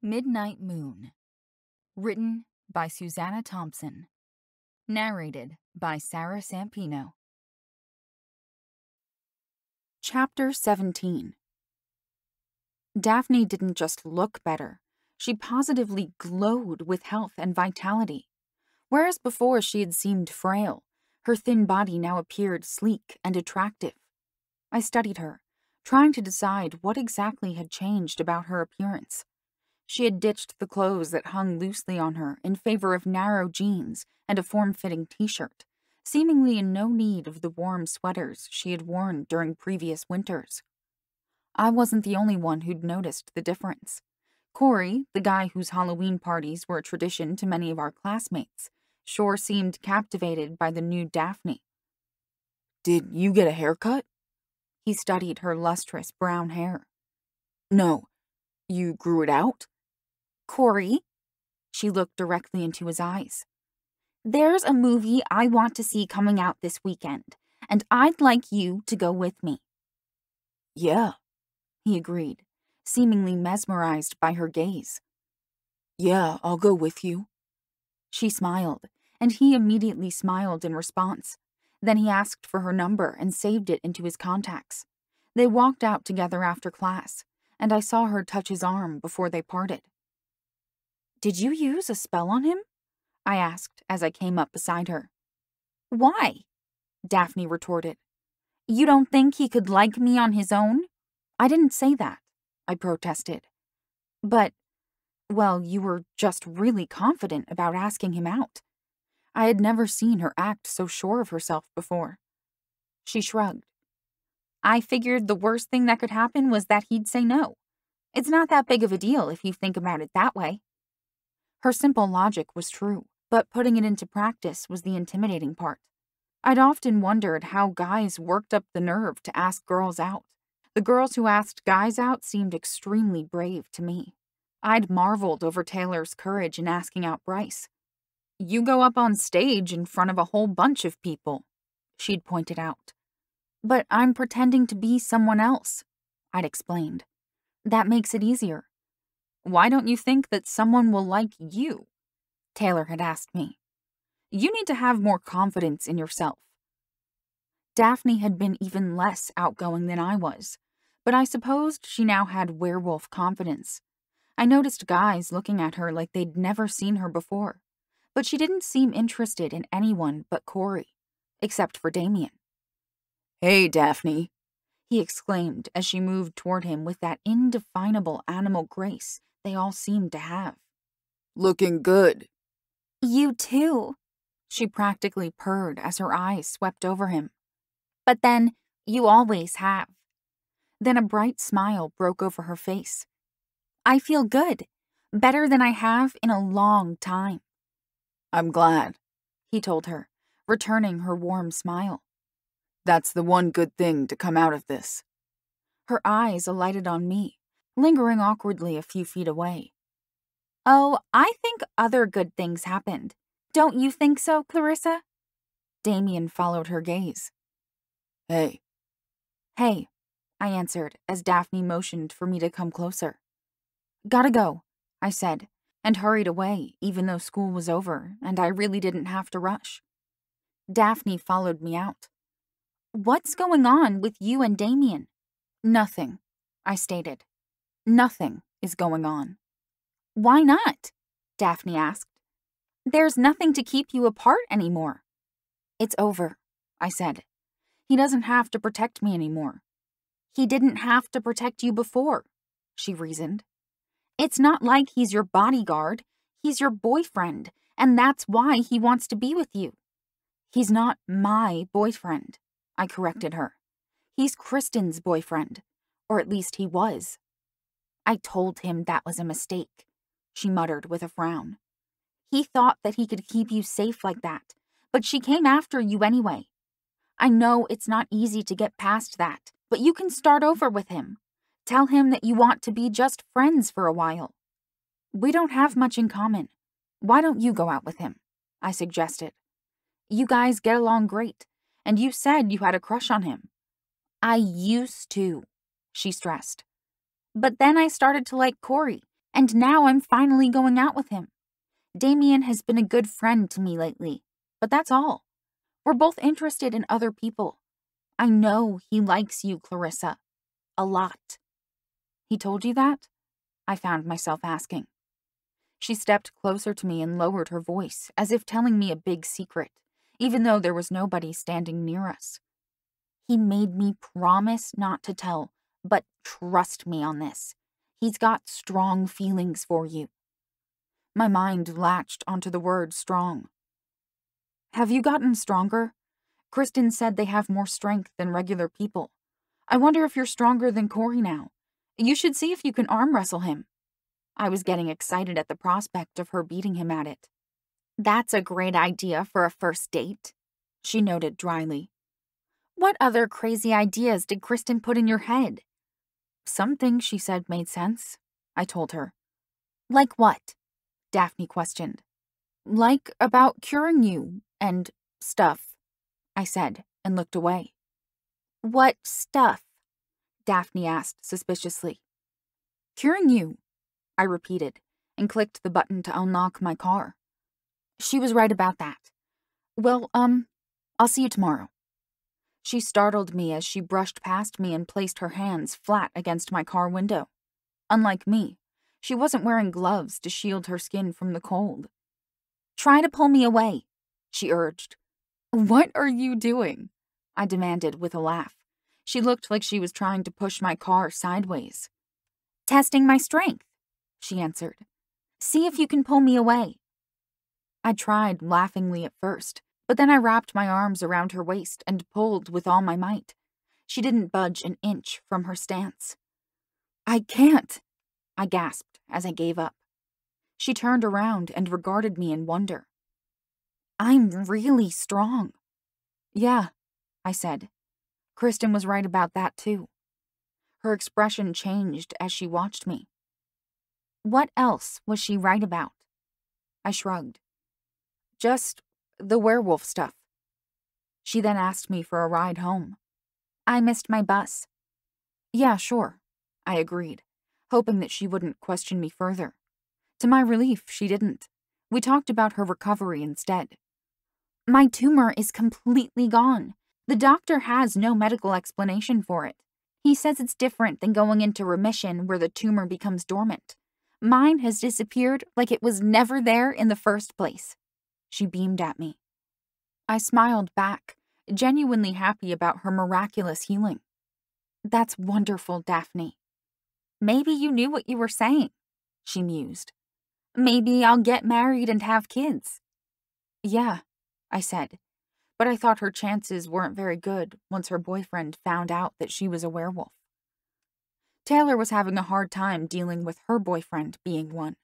Midnight Moon. Written by Suzana Thompson. Narrated by Sarah Sampino. Chapter 17. Daphne didn't just look better. She positively glowed with health and vitality. Whereas before she had seemed frail, her thin body now appeared sleek and attractive. I studied her, trying to decide what exactly had changed about her appearance. She had ditched the clothes that hung loosely on her in favor of narrow jeans and a form-fitting t-shirt, seemingly in no need of the warm sweaters she had worn during previous winters. I wasn't the only one who'd noticed the difference. Corey, the guy whose Halloween parties were a tradition to many of our classmates, sure seemed captivated by the new Daphne. "Did you get a haircut?" He studied her lustrous brown hair. "No. You grew it out?" "Corey," she looked directly into his eyes, "there's a movie I want to see coming out this weekend, and I'd like you to go with me." "Yeah," he agreed, seemingly mesmerized by her gaze. "Yeah, I'll go with you." She smiled, and he immediately smiled in response. Then he asked for her number and saved it into his contacts. They walked out together after class, and I saw her touch his arm before they parted. "Did you use a spell on him?" I asked as I came up beside her. "Why?" Daphne retorted. "You don't think he could like me on his own?" "I didn't say that," I protested. "But, well, you were just really confident about asking him out." I had never seen her act so sure of herself before. She shrugged. "I figured the worst thing that could happen was that he'd say no. It's not that big of a deal if you think about it that way." Her simple logic was true, but putting it into practice was the intimidating part. I'd often wondered how guys worked up the nerve to ask girls out. The girls who asked guys out seemed extremely brave to me. I'd marveled over Taylor's courage in asking out Bryce. "You go up on stage in front of a whole bunch of people," she'd pointed out. "But I'm pretending to be someone else," I'd explained. "That makes it easier." "Why don't you think that someone will like you?" Taylor had asked me. "You need to have more confidence in yourself." Daphne had been even less outgoing than I was, but I supposed she now had werewolf confidence. I noticed guys looking at her like they'd never seen her before, but she didn't seem interested in anyone but Corey, except for Damien. "Hey, Daphne," he exclaimed as she moved toward him with that indefinable animal grace they all seemed to have. "Looking good." "You too," she practically purred as her eyes swept over him. "But then, you always have." Then a bright smile broke over her face. "I feel good, better than I have in a long time." "I'm glad," he told her, returning her warm smile. "That's the one good thing to come out of this." Her eyes alighted on me, lingering awkwardly a few feet away. "Oh, I think other good things happened. Don't you think so, Clarissa?" Damien followed her gaze. "Hey." "Hey," I answered as Daphne motioned for me to come closer. "Gotta go," I said, and hurried away even though school was over and I really didn't have to rush. Daphne followed me out. "What's going on with you and Damien?" "Nothing," I stated. "Nothing is going on." "Why not?" Daphne asked. "There's nothing to keep you apart anymore." "It's over," I said. "He doesn't have to protect me anymore." "He didn't have to protect you before," she reasoned. "It's not like he's your bodyguard. He's your boyfriend, and that's why he wants to be with you." "He's not my boyfriend," I corrected her. "He's Kristen's boyfriend, or at least he was." "I told him that was a mistake," she muttered with a frown. "He thought that he could keep you safe like that, but she came after you anyway. I know it's not easy to get past that, but you can start over with him. Tell him that you want to be just friends for a while." "We don't have much in common. Why don't you go out with him?" I suggested. "You guys get along great, and you said you had a crush on him." "I used to," she stressed. "But then I started to like Corey, And now I'm finally going out with him. Damien has been a good friend to me lately, but that's all. We're both interested in other people. I know he likes you, Clarissa. A lot." "He told you that?" I found myself asking. She stepped closer to me and lowered her voice, as if telling me a big secret, even though there was nobody standing near us. "He made me promise not to tell, but trust me on this. He's got strong feelings for you." My mind latched onto the word strong. "Have you gotten stronger? Kristen said they have more strength than regular people. I wonder if you're stronger than Corey now. You should see if you can arm wrestle him." I was getting excited at the prospect of her beating him at it. "That's a great idea for a first date," she noted dryly. "What other crazy ideas did Kristen put in your head?" "Some things she said made sense," I told her. "Like what?" Daphne questioned. "Like about curing you and stuff," I said, and looked away. "What stuff?" Daphne asked suspiciously. "Curing you," I repeated, and clicked the button to unlock my car. She was right about that. "Well, I'll see you tomorrow." She startled me as she brushed past me and placed her hands flat against my car window. Unlike me, she wasn't wearing gloves to shield her skin from the cold. "Try to pull me away," she urged. "What are you doing?" I demanded with a laugh. She looked like she was trying to push my car sideways. "Testing my strength," she answered. "See if you can pull me away." I tried laughingly at first, but then I wrapped my arms around her waist and pulled with all my might. She didn't budge an inch from her stance. "I can't," I gasped as I gave up. She turned around and regarded me in wonder. "I'm really strong." "Yeah," I said. Kristen was right about that too. Her expression changed as she watched me. "What else was she right about?" I shrugged. "Just the werewolf stuff." She then asked me for a ride home. "I missed my bus." "Yeah, sure," I agreed, hoping that she wouldn't question me further. To my relief, she didn't. We talked about her recovery instead. "My tumor is completely gone. The doctor has no medical explanation for it. He says it's different than going into remission where the tumor becomes dormant. Mine has disappeared like it was never there in the first place." She beamed at me. I smiled back, genuinely happy about her miraculous healing. "That's wonderful, Daphne." "Maybe you knew what you were saying," she mused. "Maybe I'll get married and have kids." "Yeah," I said, but I thought her chances weren't very good once her boyfriend found out that she was a werewolf. Taylor was having a hard time dealing with her boyfriend being one.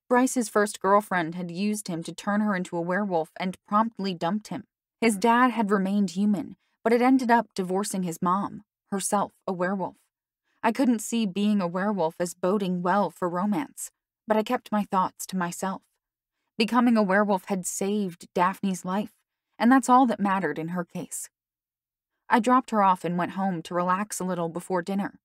Bryce's first girlfriend had used him to turn her into a werewolf and promptly dumped him. His dad had remained human, but had ended up divorcing his mom, herself a werewolf. I couldn't see being a werewolf as boding well for romance, but I kept my thoughts to myself. Becoming a werewolf had saved Daphne's life, and that's all that mattered in her case. I dropped her off and went home to relax a little before dinner.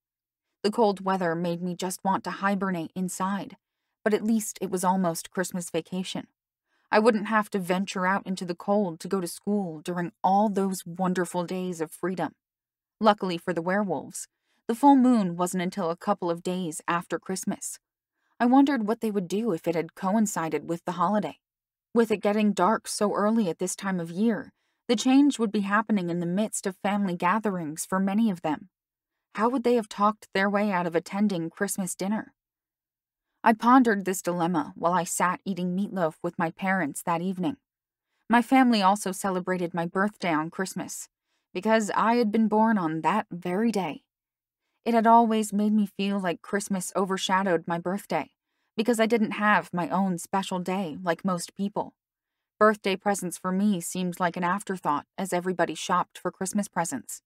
The cold weather made me just want to hibernate inside, but at least it was almost Christmas vacation. I wouldn't have to venture out into the cold to go to school during all those wonderful days of freedom. Luckily for the werewolves, the full moon wasn't until a couple of days after Christmas. I wondered what they would do if it had coincided with the holiday. With it getting dark so early at this time of year, the change would be happening in the midst of family gatherings for many of them. How would they have talked their way out of attending Christmas dinner? I pondered this dilemma while I sat eating meatloaf with my parents that evening. My family also celebrated my birthday on Christmas, because I had been born on that very day. It had always made me feel like Christmas overshadowed my birthday, because I didn't have my own special day like most people. Birthday presents for me seemed like an afterthought as everybody shopped for Christmas presents.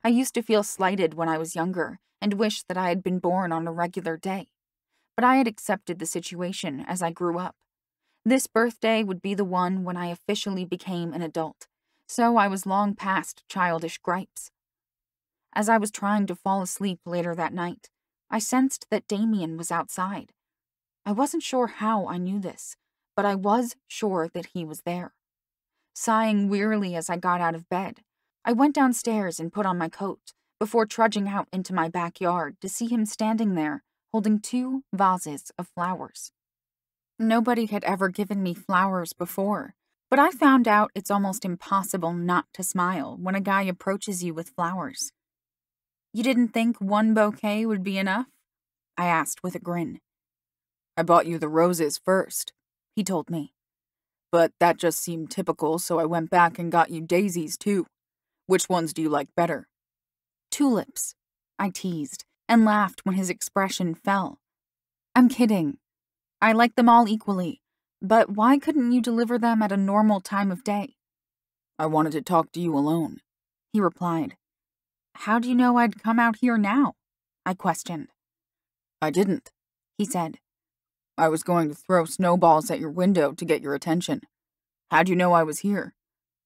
I used to feel slighted when I was younger and wished that I had been born on a regular day. But I had accepted the situation as I grew up. This birthday would be the one when I officially became an adult, so I was long past childish gripes. As I was trying to fall asleep later that night, I sensed that Damien was outside. I wasn't sure how I knew this, but I was sure that he was there. Sighing wearily as I got out of bed, I went downstairs and put on my coat before trudging out into my backyard to see him standing there holding 2 vases of flowers. Nobody had ever given me flowers before, but I found out it's almost impossible not to smile when a guy approaches you with flowers. You didn't think 1 bouquet would be enough? I asked with a grin. I bought you the roses first, he told me. But that just seemed typical, so I went back and got you daisies, too. Which ones do you like better? Tulips, I teased, and laughed when his expression fell. I'm kidding. I like them all equally, but why couldn't you deliver them at a normal time of day? I wanted to talk to you alone, he replied. How do you know I'd come out here now? I questioned. I didn't, he said. I was going to throw snowballs at your window to get your attention. How'd you know I was here?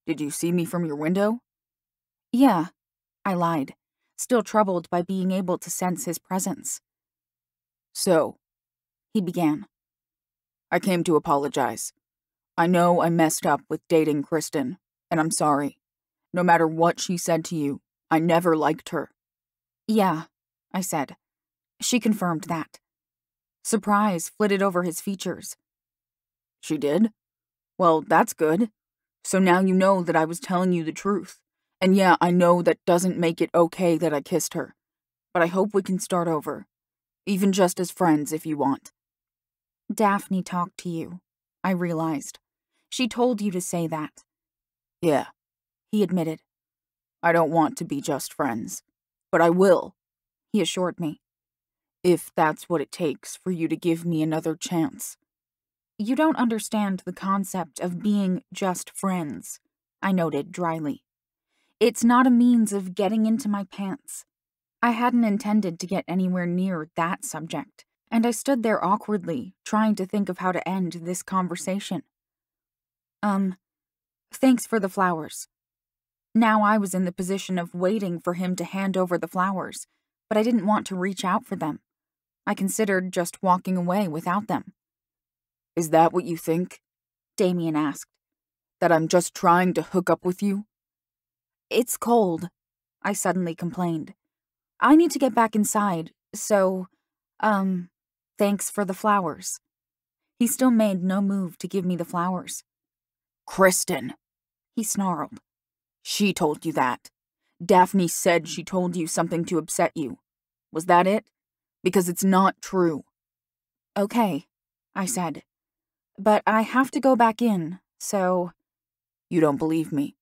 Did you see me from your window? Yeah, I lied, still troubled by being able to sense his presence. So, he began. I came to apologize. I know I messed up with dating Kristen, and I'm sorry. No matter what she said to you, I never liked her. Yeah, I said. She confirmed that. Surprise flitted over his features. She did? Well, that's good. So now you know that I was telling you the truth. And yeah, I know that doesn't make it okay that I kissed her. But I hope we can start over. Even just as friends if you want. Daphne talked to you, I realized. She told you to say that. Yeah, he admitted. I don't want to be just friends. But I will, he assured me. If that's what it takes for you to give me another chance. You don't understand the concept of being just friends, I noted dryly. It's not a means of getting into my pants. I hadn't intended to get anywhere near that subject, and I stood there awkwardly, trying to think of how to end this conversation. Thanks for the flowers. Now I was in the position of waiting for him to hand over the flowers, but I didn't want to reach out for them. I considered just walking away without them. Is that what you think? Damien asked. That I'm just trying to hook up with you? It's cold, I suddenly complained. I need to get back inside, so, thanks for the flowers. He still made no move to give me the flowers. Kristen, he snarled. She told you that. Daphne said she told you something to upset you. Was that it? Because it's not true. Okay, I said. But I have to go back in, so... You don't believe me,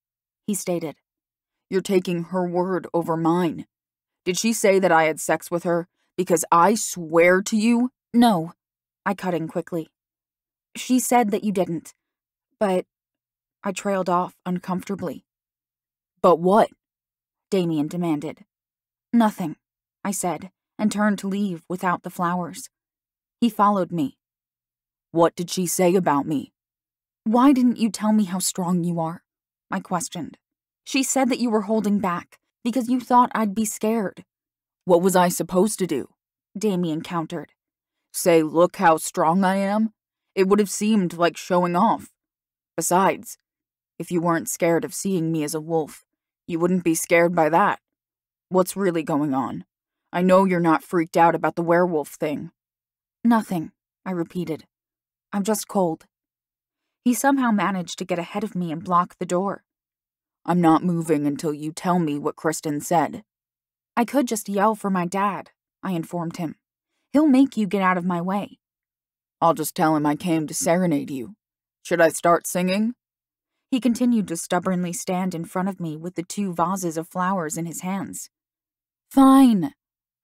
he stated. You're taking her word over mine. Did she say that I had sex with her? Because I swear to you... No, I cut in quickly. She said that you didn't. But... I trailed off uncomfortably. But what? Damien demanded. Nothing, I said, and turned to leave without the flowers. He followed me. What did she say about me? Why didn't you tell me how strong you are? I questioned. She said that you were holding back because you thought I'd be scared. What was I supposed to do? Damien countered. Say, look how strong I am? It would have seemed like showing off. Besides, if you weren't scared of seeing me as a wolf, you wouldn't be scared by that. What's really going on? I know you're not freaked out about the werewolf thing. Nothing, I repeated. I'm just cold. He somehow managed to get ahead of me and block the door. I'm not moving until you tell me what Kristen said. I could just yell for my dad, I informed him. He'll make you get out of my way. I'll just tell him I came to serenade you. Should I start singing? He continued to stubbornly stand in front of me with the 2 vases of flowers in his hands. Fine,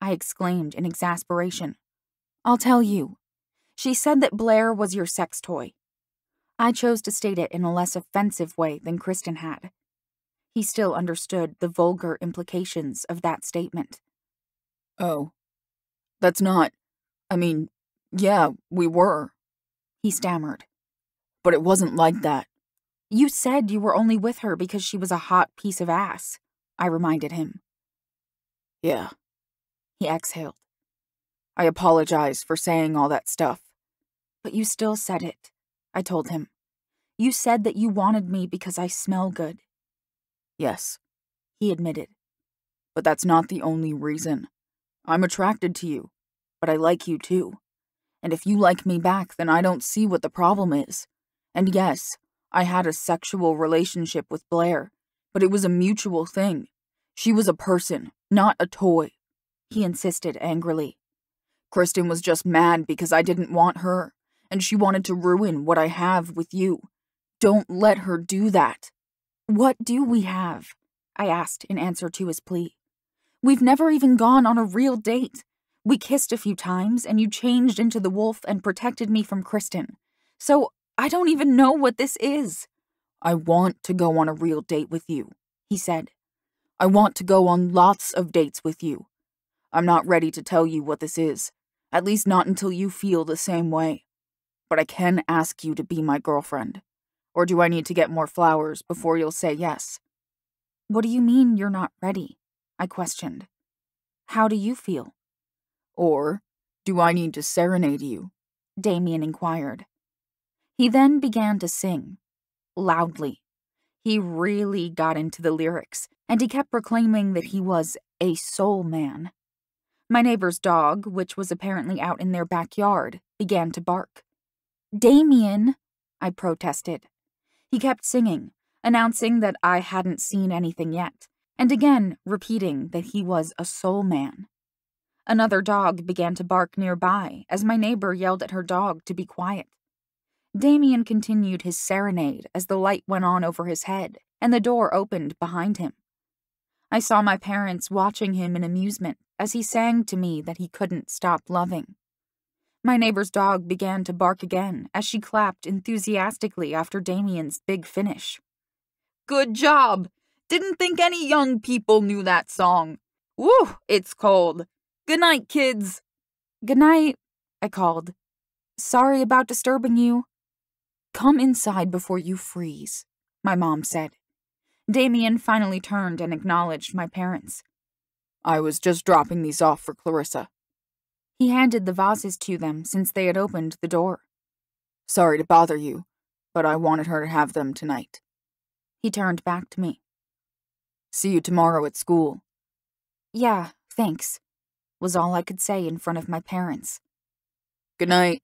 I exclaimed in exasperation. I'll tell you. She said that Blair was your sex toy. I chose to state it in a less offensive way than Kristen had. He still understood the vulgar implications of that statement. Oh, that's not... I mean, yeah, we were. He stammered. But it wasn't like that. You said you were only with her because she was a hot piece of ass, I reminded him. Yeah. He exhaled. I apologize for saying all that stuff. But you still said it, I told him. You said that you wanted me because I smell good. Yes, he admitted. But that's not the only reason. I'm attracted to you, but I like you too. And if you like me back, then I don't see what the problem is. And yes, I had a sexual relationship with Blair, but it was a mutual thing. She was a person, not a toy, he insisted angrily. Kristen was just mad because I didn't want her, and she wanted to ruin what I have with you. Don't let her do that. What do we have? I asked in answer to his plea. We've never even gone on a real date. We kissed a few times, and you changed into the wolf and protected me from Kristen. So I don't even know what this is. I want to go on a real date with you, he said. I want to go on lots of dates with you. I'm not ready to tell you what this is, at least not until you feel the same way. But I can ask you to be my girlfriend. Or do I need to get more flowers before you'll say yes? What do you mean you're not ready? I questioned. How do you feel? Or do I need to serenade you? Damien inquired. He then began to sing, loudly. He really got into the lyrics, and he kept proclaiming that he was a soul man. My neighbor's dog, which was apparently out in their backyard, began to bark. Damien, I protested. He kept singing, announcing that I hadn't seen anything yet, and again repeating that he was a soul man. Another dog began to bark nearby as my neighbor yelled at her dog to be quiet. Damien continued his serenade as the light went on over his head and the door opened behind him. I saw my parents watching him in amusement as he sang to me that he couldn't stop loving. My neighbor's dog began to bark again as she clapped enthusiastically after Damien's big finish. Good job! Didn't think any young people knew that song. Woo, it's cold. Good night, kids. Good night, I called. Sorry about disturbing you. Come inside before you freeze, my mom said. Damien finally turned and acknowledged my parents. I was just dropping these off for Clarissa. He handed the vases to them since they had opened the door. Sorry to bother you, but I wanted her to have them tonight. He turned back to me. See you tomorrow at school. Yeah, thanks, was all I could say in front of my parents. Good night,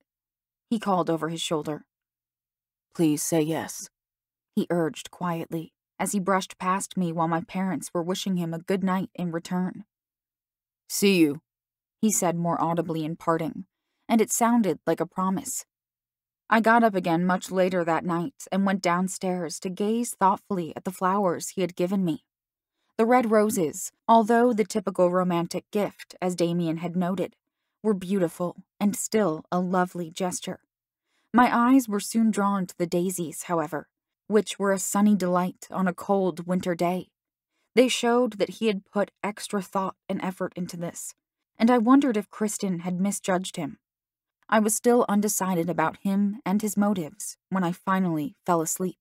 he called over his shoulder. Please say yes, he urged quietly as he brushed past me while my parents were wishing him a good night in return. See you, he said more audibly in parting, and it sounded like a promise. I got up again much later that night and went downstairs to gaze thoughtfully at the flowers he had given me. The red roses, although the typical romantic gift, as Damien had noted, were beautiful and still a lovely gesture. My eyes were soon drawn to the daisies, however, which were a sunny delight on a cold winter day. They showed that he had put extra thought and effort into this, and I wondered if Kristen had misjudged him. I was still undecided about him and his motives when I finally fell asleep.